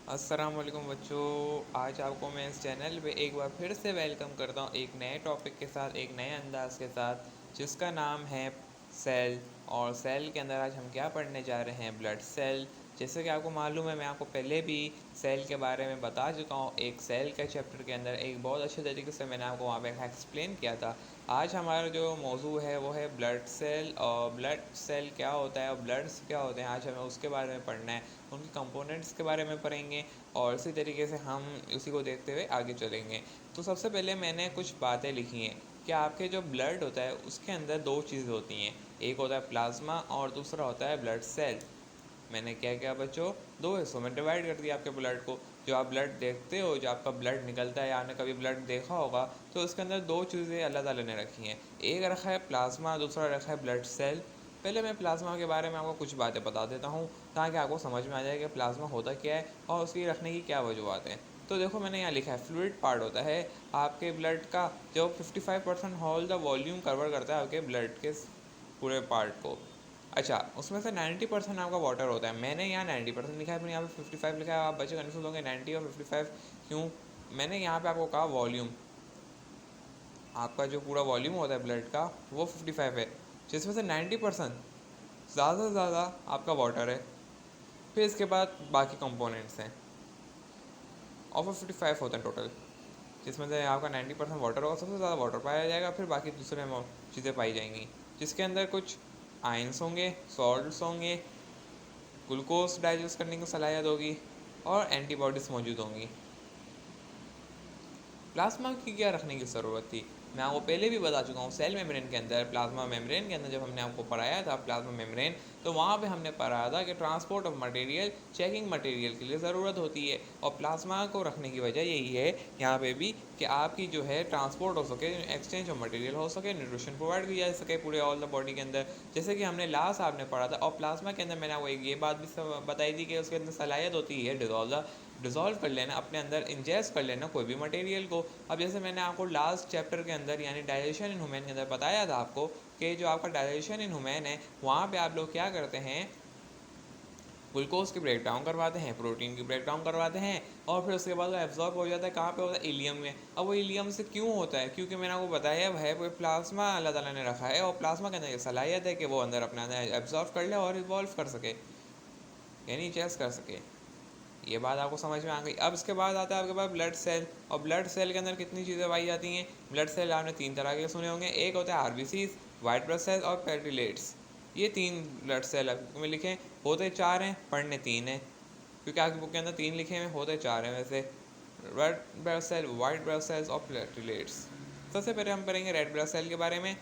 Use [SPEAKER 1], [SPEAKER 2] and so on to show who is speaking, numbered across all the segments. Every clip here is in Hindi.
[SPEAKER 1] अस्सलाम वालेकुम बच्चों। आज आपको मैं इस चैनल पे एक बार फिर से वेलकम करता हूँ एक नए टॉपिक के साथ, एक नए अंदाज के साथ, जिसका नाम है सेल। और सेल के अंदर आज हम क्या पढ़ने जा रहे हैं? Blood cell. जैसे कि आपको मालूम है, मैं आपको पहले भी सेल के बारे में बता चुका हूँ। एक सेल के चैप्टर के अंदर एक बहुत अच्छे तरीके से मैंने आपको वहाँ पे एक्सप्लेन किया था। आज हमारा जो मौजू है वो है ब्लड सेल। और ब्लड सेल क्या होता है और ब्लड्स क्या होते हैं, आज हमें उसके बारे में पढ़ना है। उनके कंपोनेंट्स के बारे में पढ़ेंगे और इसी तरीके से हम उसी को देखते हुए आगे चलेंगे। तो सबसे पहले मैंने कुछ बातें लिखी हैं कि आपके जो ब्लड होता है उसके अंदर दो चीज़ें होती हैं। एक होता है प्लाज्मा और दूसरा होता है ब्लड सेल। मैंने क्या किया बच्चों, दो हिस्सों में डिवाइड कर दिया आपके ब्लड को। जो आप ब्लड देखते हो, जो आपका ब्लड निकलता है या आपने कभी ब्लड देखा होगा, तो उसके अंदर दो चीज़ें अल्लाह ताला ने रखी हैं। एक रखा है प्लाज्मा, दूसरा रखा है ब्लड सेल। पहले मैं प्लाज्मा के बारे में आपको कुछ बातें बता देता हूँ ताकि आपको समझ में आ जाए कि प्लाज्मा होता क्या है और उसकी रखने की क्या वजूहत हैं। तो देखो, मैंने यहाँ लिखा है फ्लूइड पार्ट होता है आपके ब्लड का, जो 55% होल द वॉल्यूम कवर करता है आपके ब्लड के पूरे पार्ट को। अच्छा, उसमें से 90% आपका वाटर होता है। मैंने यहाँ 90% लिखा है, मैंने यहाँ पे 55 लिखा है। आप बच्चे कन्फ्यूज होंगे 90 और 55 क्यों। मैंने यहाँ पे आपको कहा वॉल्यूम, आपका जो पूरा वॉल्यूम होता है ब्लड का वो 55 है, जिसमें से 90% ज़्यादा से ज़्यादा आपका वाटर है। फिर इसके बाद बाकी कंपोनेंट्स हैं और 55 होता है टोटल, जिसमें से आपका 90% वाटर होगा, सबसे ज़्यादा वाटर पाया जाएगा। फिर बाकी दूसरे चीज़ें पाई जाएंगी, जिसके अंदर कुछ आयंस होंगे, सॉल्ट्स होंगे, ग्लूकोज डाइजेस्ट करने की सलाहियत होगी और एंटीबॉडीज़ मौजूद होंगी। प्लाज्मा की क्या रखने की ज़रूरत थी? मैं आपको पहले भी बता चुका हूँ। सेल मेम्ब्रेन के अंदर, प्लाज्मा मेम्ब्रेन के अंदर जब हमने आपको पढ़ाया था प्लाज्मा मेम्ब्रेन, तो वहाँ पे हमने पढ़ाया था कि transport of material, checking material के लिए ज़रूरत होती है। और प्लाज्मा को रखने की वजह यही है यहाँ पे भी कि आपकी जो है ट्रांसपोर्ट हो सके, एक्सचेंज ऑफ मटेरियल हो सके, न्यूट्रिशन प्रोवाइड की जा सके पूरे ऑल द बॉडी के अंदर, जैसे कि हमने लास्ट आपने पढ़ा था। और प्लाज्मा के अंदर मैंने आपको एक ये बात भी बताई थी कि उसके अंदर सलाहियत होती है डिज़ोल्व कर लेना, अपने अंदर इंजेस्ट कर लेना कोई भी मटेरियल को। अब जैसे मैंने आपको लास्ट चैप्टर के अंदर यानी डाइजेशन इन ह्यूमन के अंदर बताया था आपको कि जो आपका डाइजेशन इन ह्यूमन है, वहाँ पे आप लोग क्या करते हैं, ग्लूकोज की ब्रेक डाउन करवाते हैं, प्रोटीन की ब्रेक डाउन करवाते हैं, और फिर उसके बाद वो एब्जॉर्ब हो जाता है। कहाँ पे होता है? इलियम में। अब वो इलियम से क्यों होता है? क्योंकि मैंने आपको बताया है वो प्लाज्मा अल्लाह ताला ने रखा है, और प्लाज्मा के अंदर ये सलाहियत है कि वो अंदर अपने अंदर एब्जॉर्ब कर ले और इवॉल्व कर सके, यानी चेस कर सके। ये बात आपको समझ में आ गई। अब इसके बाद आता है आपके पास ब्लड सेल। और ब्लड सेल के अंदर कितनी चीज़ें पाई जाती हैं? ब्लड सेल आपने तीन तरह के सुने होंगे। एक होता है आरबीसीज, वाइट ब्लड सेल और प्लेटलेट्स। ये तीन ब्लड सेल में लिखे, होते चार हैं, पढ़ने तीन हैं, क्योंकि आपकी बुक के अंदर तीन लिखे हैं, होते चार हैं वैसे। Red blood cell, white blood cells और प्लेटलेट्स। सबसे पहले हम पढ़ेंगे रेड ब्लड सेल के बारे में।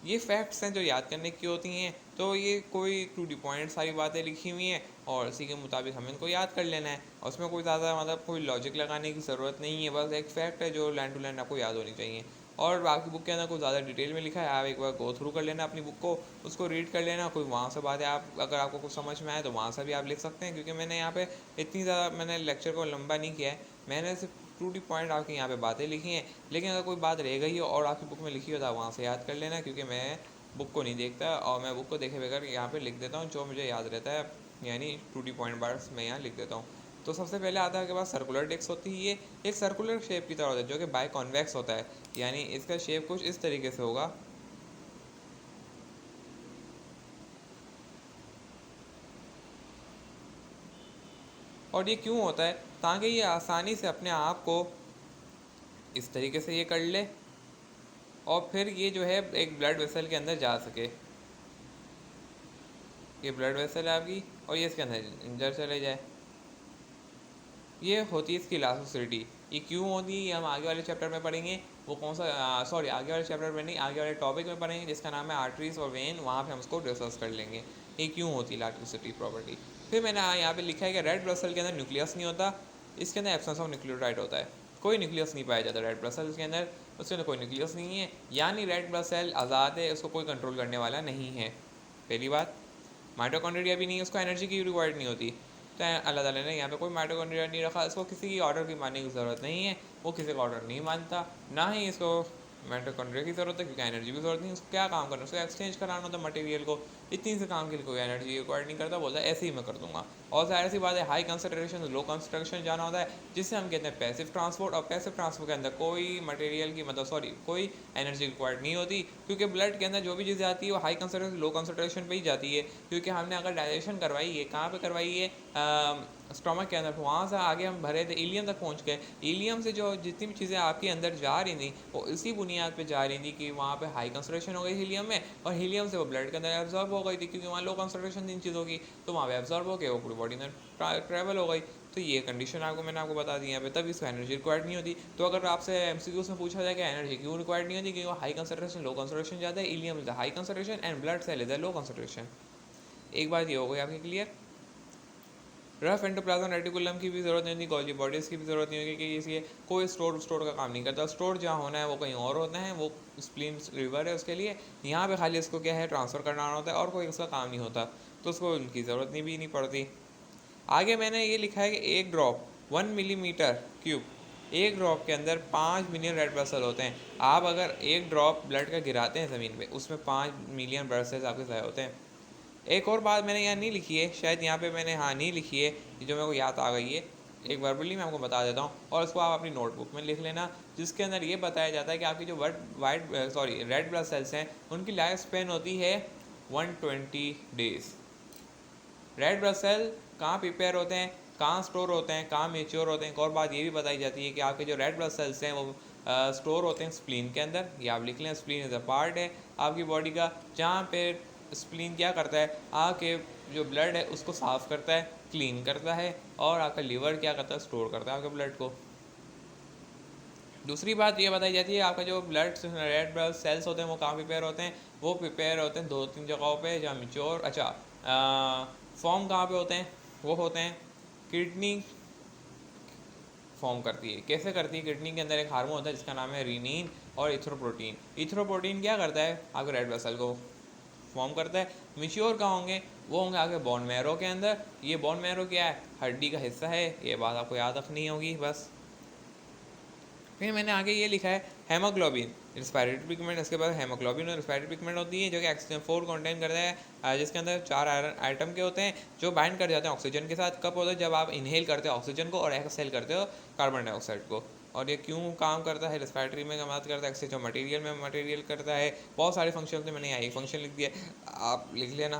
[SPEAKER 1] ये फैक्ट्स हैं जो याद करने की होती हैं, तो ये कोई टू डी पॉइंट सारी बातें लिखी हुई हैं और इसी के मुताबिक हमें इनको याद कर लेना है। और उसमें कोई ज़्यादा मतलब कोई लॉजिक लगाने की ज़रूरत नहीं है, बस एक फैक्ट है जो लाइन टू लाइन आपको याद होनी चाहिए। और बाकी बुक के अंदर कुछ ज़्यादा डिटेल में लिखा है, आप एक बार गो थ्रू कर लेना अपनी बुक को, उसको रीड कर लेना। कोई वहाँ से बात है, आप अगर आपको कुछ समझ में आए तो वहाँ से भी आप लिख सकते हैं, क्योंकि मैंने यहाँ पे इतनी ज़्यादा मैंने लेक्चर को लंबा नहीं किया है। मैंने सिर्फ टू डी पॉइंट आपकी यहाँ पे बातें लिखी हैं, लेकिन अगर कोई बात रह गई हो और आपकी बुक में लिखी हो तो आप वहाँ से याद कर लेना, क्योंकि मैं बुक को नहीं देखता और मैं बुक को देखे बगैर यहाँ पे लिख देता हूँ जो मुझे याद रहता है, यानी टू डी पॉइंट बार्स मैं यहाँ लिख देता हूँ। तो सबसे पहले आता है के पास सर्कुलर डिस्क होती है। ये एक सर्कुलर शेप की तरह होता है जो कि बाय कॉन्वेक्स होता है, यानी इसका शेप कुछ इस तरीके से होगा। और ये क्यों होता है? ताकि ये आसानी से अपने आप को इस तरीके से ये कर ले और फिर ये जो है एक ब्लड वेसल के अंदर जा सके। ये ब्लड वेसल है आपकी और ये इसके अंदर अंदर चले जाए। ये होती है इसकी इलास्टिसिटी। ये क्यों होती है ये हम आगे वाले चैप्टर में पढ़ेंगे। वो कौन सा, सॉरी आगे वाले चैप्टर में नहीं, आगे वाले टॉपिक में पढ़ेंगे जिसका नाम है आर्टरीज और वेन। वहाँ पे हम उसको डिस्कस कर लेंगे ये क्यों होती है इलास्टिसिटी प्रॉपर्टी। फिर मैंने यहाँ पे लिखा है कि रेड ब्लड सेल के अंदर न्यूक्लियस नहीं होता, इसके अंदर एब्सेंस ऑफ न्यूक्लियोटाइड होता है। कोई न्यूक्लियस नहीं पाया जाता रेड ब्लड सेल के अंदर, उसके अंदर कोई न्यूक्लियस नहीं है, यानी रेड ब्लड सेल आज़ाद है, उसको कोई कंट्रोल करने वाला नहीं है। पहली बात, माइटोकॉन्ड्रिया भी नहीं है, उसको एनर्जी की रिक्वायर्ड नहीं होती। तो अल्लाह ताला ने यहाँ पे कोई माइटोकॉन्ड्रिया नहीं रखा, इसको किसी की ऑर्डर की मानने की ज़रूरत नहीं है, वो किसी का ऑर्डर नहीं मानता, ना ही इसको माइटोकॉन्ड्रिया की ज़रूरत है, क्योंकि एनर्जी की ज़रूरत नहीं। उसको क्या काम करना है? उसको एक्सचेंज कराना होता है मटेरियल को, इतनी से काम के लिए कोई एनर्जी रिक्वायर्ड नहीं करता, बोलता है ऐसे ही मैं कर दूँगा। और ज़ाहिर सी बात है हाई कंसनट्रेशन लो कंसनट्रेशन जाना होता है, जिससे हम कहते हैं पैसिव ट्रांसपोर्ट। और पैसिव ट्रांसपोर्ट के अंदर कोई मटेरियल की कोई एनर्जी रिक्वायर्ड नहीं होती, क्योंकि ब्लड के अंदर जो भी चीज़ें आती है वो हाई कंसनट्रेशन लो कंसनट्रेशन पे ही जाती है। क्योंकि हमने अगर डाइजेशन करवाई है, कहाँ पे करवाई है, स्टमक के अंदर, वहाँ से आगे हम भरे थे, इलियम तक पहुँच गए। इलियम से जो जितनी भी चीज़ें आपके अंदर जा रही थी वो इसी बुनियाद पे जा रही थी कि वहाँ पे हाई कंसनट्रेशन हो गई हीलियम में, और हीलियम से वो ब्लड के अंदर एब्जॉर्ब हो गई थी, क्योंकि वहाँ लो कंसनट्रेशन थी इन चीज़ों की, तो वहाँ पे एब्जॉर्ब हो गए, वो पूरी बॉडी में ट्रैवल हो गई। तो ये कंडीशन मैंने आपको बता दी यहाँ पे, तब इसको एनर्जी रिक्वायर्ड नहीं होती। तो अगर आपसे एमसीक्यूज में पूछा जाए कि एनर्जी क्यों रिक्वायर्ड नहीं होती, क्योंकि वो हाई कंसनट्रेशन लो कंसनट्रेशन ज़्यादा है, ileum is the high concentration and blood cell is the low concentration. एक बात ये हो गई आपकी क्लियर। रफ एंडोप्लाज्म रेटिकुलम की भी जरूरत नहीं होती, गोल्गी बॉडीज़ की भी जरूरत नहीं होगी, कि इसलिए कोई स्टोर का काम नहीं करता। स्टोर जहाँ होना है वो कहीं और होता है, वो स्प्लीन रिवर है उसके लिए। यहाँ पे खाली इसको क्या है, ट्रांसफ़र करना होता है, और कोई उसका काम नहीं होता, तो उसको उनकी ज़रूरत भी नहीं पड़ती। आगे मैंने ये लिखा है कि एक ड्रॉप 1 मिलीमीटर क्यूब, एक ड्रॉप के अंदर 5 मिलियन रेड ब्लड सेल होते हैं। आप अगर एक ड्रॉप ब्लड का गिराते हैं ज़मीन पे, उसमें 5 मिलियन ब्लड सेल्स आपके ज़ाया होते हैं। एक और बात मैंने यहाँ नहीं लिखी है, शायद यहाँ पे मैंने हाँ नहीं लिखी है, जो मेरे को याद आ गई है, एक वर्बली मैं आपको बता देता हूँ, और उसको आप अपनी नोटबुक में लिख लेना, जिसके अंदर ये बताया जाता है कि आपकी जो रेड ब्लड सेल्स हैं उनकी लाइफ स्पेन होती है 120 डेज़। रेड ब्लड सेल कहाँ प्रिपेयर होते हैं, कहाँ स्टोर होते हैं, कहाँ मेच्योर होते हैं। एक और बात ये भी बताई जाती है कि आपके जो रेड ब्लड सेल्स हैं वो स्टोर होते हैं स्प्लीन के अंदर। ये आप लिख लें, स्प्लीन इज़ अ पार्ट है आपकी बॉडी का, जहाँ पे स्प्लीन क्या करता है, आपके जो ब्लड है उसको साफ़ करता है, क्लीन करता है, और आपका लीवर क्या करता है, स्टोर करता है आपके ब्लड को। दूसरी बात ये बताई जाती है, आपका जो रेड ब्लड सेल्स होते हैं वो कहाँ प्रिपेयर होते हैं, वो प्रिपेयर होते हैं 2-3 जगहों पे जहाँ मिच्योर फॉर्म कहाँ पे होते हैं, वो होते हैं किडनी फॉर्म करती है। कैसे करती है, किडनी के अंदर एक हार्मोन होता है जिसका नाम है रीनिन और इथ्रोप्रोटीन। इथ्रोप्रोटीन क्या करता है, आपके रेड ब्लड सेल को फॉर्म करता है। मिच्योर कहाँ होंगे, वो होंगे आपके बोन मैरो के अंदर। ये बोन मैरो क्या है, हड्डी का हिस्सा है, ये बात आपको याद रखनी होगी बस। फिर मैंने आगे ये लिखा है हेमोग्लोबिन रिस्पायरेटरी पिगमेंट। इसके बाद हेमोग्लोबिन और रिस्पायरेटरी पिगमेंट होती है जो कि ऑक्सीजन 4 कंटेन करता है, जिसके अंदर 4 आयरन आइटम के होते हैं जो बाइंड कर जाते हैं ऑक्सीजन के साथ। कब होता है, जब आप इनहेल करते हो ऑक्सीजन को और एक्सहेल करते हो कार्बन डाइऑक्साइड को। और ये क्यों काम करता है, रिस्पायरेटरी में मदद करता है, एक्सचेंज ऑफ मटेरियल में मटेरियल करता है, बहुत सारे फंक्शन थे, मैंने यहाँ एक फंक्शन लिख दिया, आप लिख लेना।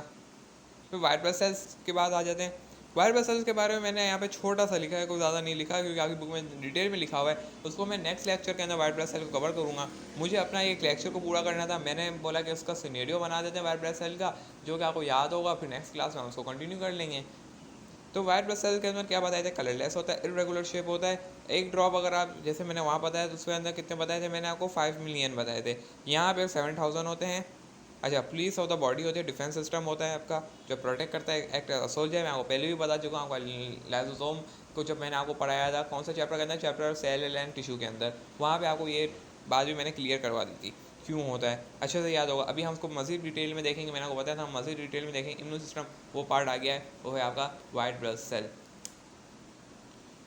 [SPEAKER 1] फिर वाइट ब्लड सेल्स के बाद आ जाते हैं। वाइट ब्लड सेल्स के बारे में मैंने यहाँ पे छोटा सा लिखा है, कोई ज़्यादा नहीं लिखा, क्योंकि आपकी बुक में डिटेल में लिखा हुआ है। उसको मैं नेक्स्ट लेक्चर के अंदर वाइट ब्लड सेल को कवर करूँगा। मुझे अपना एक लेक्चर को पूरा करना था, मैंने बोला कि उसका सिनेरियो बना देते हैं वाइट ब्लड सेल का, जो कि आपको याद होगा, फिर नेक्स्ट क्लास में हम उसको कंटिन्यू कर लेंगे। तो वाइट ब्लड सेल के अंदर क्या बताया था, कलरलेस होता है, इरेगुलर शेप होता है। एक ड्रॉप अगर आप, जैसे मैंने वहाँ बताया, तो उसके अंदर कितने बताए थे मैंने आपको, 5 मिलियन बताए थे। यहाँ पे 7,000 होते हैं। अच्छा, पुलिस ऑफ द बॉडी होती है, डिफेंस सिस्टम होता है आपका जो प्रोटेक्ट करता है, एक्ट सोल्जर। मैं आपको पहले भी बता चुका हूँ, लाइसोसोम को जब मैंने आपको पढ़ाया था, कौन सा चैप्टर के अंदर, चैप्टर सेल एंड टिश्यू के अंदर, वहाँ पे आपको ये बात भी मैंने क्लियर करवा दी थी क्यों होता है, अच्छे से याद होगा। अभी हम उसको मज़ीद डिटेल में देखेंगे, मैंने आपको बताया था हम मज़ीद डिटेल में देखेंगे। इम्यून सिस्टम वो पार्ट आ गया है, वो है आपका वाइट ब्लड सेल।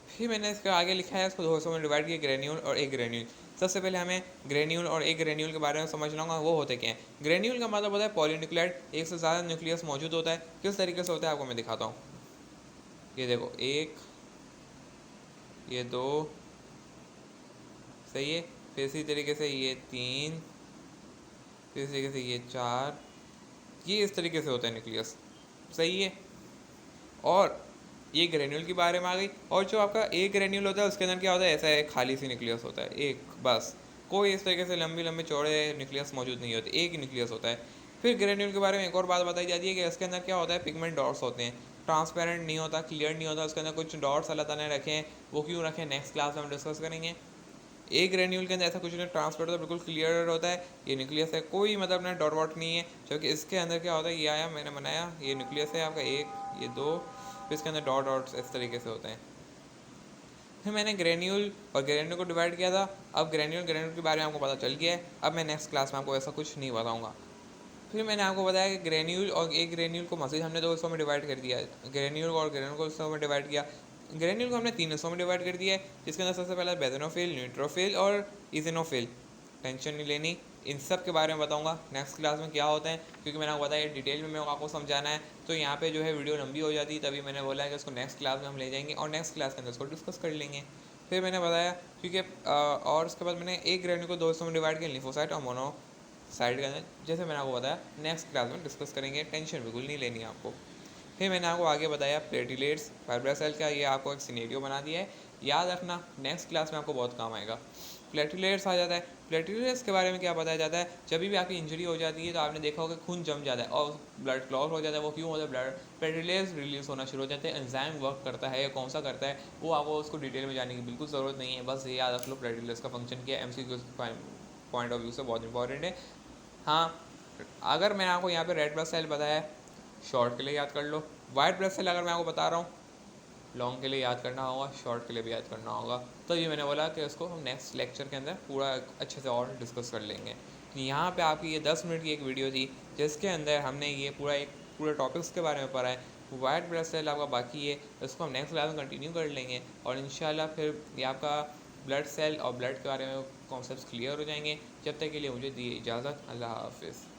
[SPEAKER 1] फिर मैंने इसके आगे लिखा है, इसको दो हिस्सों में डिवाइड किया, ग्रेन्यूल और एक ग्रेन्यूल। सबसे पहले हमें ग्रेन्यूल और एक ग्रेन्यूल के बारे में समझना होगा, वो होते क्या हैं। ग्रेन्यूल का मतलब होता है पॉलीन्यूक्लियाइड, एक से ज़्यादा न्यूक्लियस मौजूद होता है। किस तरीके से होता है आपको मैं दिखाता हूँ। ये देखो, एक, ये दो, सही है। फिर इसी तरीके से ये 3, फिर इसी तरीके से ये 4, ये इस तरीके से होता है न्यूक्लियस, सही है। और ये ग्रेन्यूल के बारे में आ गई। और जो आपका एक ग्रेन्यूल होता है उसके अंदर क्या होता है, ऐसा है, खाली सी न्यूक्लियस होता है एक, बस कोई इस तरीके से लंबी लंबे चौड़े न्यूक्लियस मौजूद नहीं होते, एक न्यूक्लियस होता है। फिर ग्रेन्यूल के बारे में एक और बात बताई जाती है कि इसके अंदर क्या होता है, पिगमेंट डॉट्स होते हैं, ट्रांसपेरेंट नहीं होता, क्लियर नहीं होता, उसके अंदर कुछ डॉट्स अल्लाह ताला ने रखे हैं, वो क्यों रखे नेक्स्ट क्लास में हम डिस्कस करेंगे। एक ग्रेन्यूल के अंदर ऐसा कुछ नहीं, ट्रांसपेरेंट होता है, बिल्कुल क्लियर होता है, ये न्यूक्लियस है, कोई मतलब ना डॉट वॉट नहीं है। जबकि इसके अंदर क्या होता है, ये आया मैंने बनाया, ये न्यूक्लियस है आपका एक, ये दो, फिर इसके अंदर डॉट डॉट्स इस तरीके से होते हैं। फिर मैंने ग्रेन्यूल और ग्रेन्यूल को डिवाइड किया था। अब ग्रेन्यूल के बारे में आपको पता चल गया है। अब मैं नेक्स्ट क्लास में आपको ऐसा कुछ नहीं बताऊंगा। फिर मैंने आपको बताया कि ग्रेन्यूल और एक ग्रेन्यूल को मज़ीद हमने 2 हिस्सों में डिवाइड कर दिया है। ग्रेन्यूल और ग्रेन्यूल को हिस्सों में डिवाइड किया। ग्रेन्यूल को हमने 3 हिस्सों में डिवाइड कर दिया है, जिसके अंदर सबसे पहला बेथेनोफिल, न्यूट्रोफिल और इजिनोफिल। टेंशन नहीं लेनी, इन सब के बारे में बताऊंगा नेक्स्ट क्लास में क्या होता है, क्योंकि मैंने आपको बताया डिटेल में मेरे को आपको समझाना है, तो यहाँ पे जो है वीडियो लंबी हो जाती है, तभी मैंने बोला है कि उसको नेक्स्ट क्लास में हम ले जाएंगे और नेक्स्ट क्लास के अंदर उसको डिस्कस कर लेंगे। फिर मैंने बताया क्योंकि और उसके बाद मैंने एक ग्रेन्यू को दो हिस्सों में डिवाइड किया, लिम्फोसाइट और मोनोसाइट के अंदर, जैसे मैंने आपको बताया नेक्स्ट क्लास में डिस्कस करेंगे, टेंशन बिल्कुल नहीं लेनी है आपको। फिर मैंने आपको आगे बताया प्लेटिलेट्स वाइट ब्लड सेल का, ये आपको एक सिनेरियो बना दिया है, याद रखना नेक्स्ट क्लास में आपको बहुत काम आएगा। प्लेटिलेट्स आ जाता है, प्लेटिलेट्स के बारे में क्या बताया जाता है, जब भी आपकी इंजरी हो जाती है तो आपने देखा होगा खून जम जाता है और ब्लड क्लॉट हो जाता है, वो क्यों होता है, ब्लड प्लेटिलेट्स रिलीज होना शुरू हो जाते हैं। एंजाइम वर्क करता है या कौन सा करता है वो आपको उसको डिटेल में जाने की बिल्कुल ज़रूरत नहीं है, बस ये याद रख लो प्लेटिलेट्स का फंक्शन क्या है, MCQ पॉइंट ऑफ व्यू से बहुत इंपॉर्टेंट है। हाँ, अगर मैंने आपको यहाँ पे रेड ब्लड सेल बताया है, शॉर्ट के लिए याद कर लो। वाइट ब्लड सेल अगर मैं आपको बता रहा हूँ, लॉन्ग के लिए याद करना होगा, शॉर्ट के लिए भी याद करना होगा। तो ये मैंने बोला कि उसको हम नेक्स्ट लेक्चर के अंदर पूरा अच्छे से और डिस्कस कर लेंगे। तो यहाँ पे आपकी ये 10 मिनट की एक वीडियो थी जिसके अंदर हमने ये पूरा टॉपिक्स के बारे में पढ़ा है। वाइट ब्लड सेल आपका बाकी है, इसको हम नेक्स्ट क्लास में कंटिन्यू कर लेंगे और इंशाल्लाह फिर ये आपका ब्लड सेल और ब्लड के बारे में कॉन्सेप्ट्स क्लियर हो जाएंगे। जब तक के लिए मुझे दी इजाज़त, अल्लाह हाफिज़।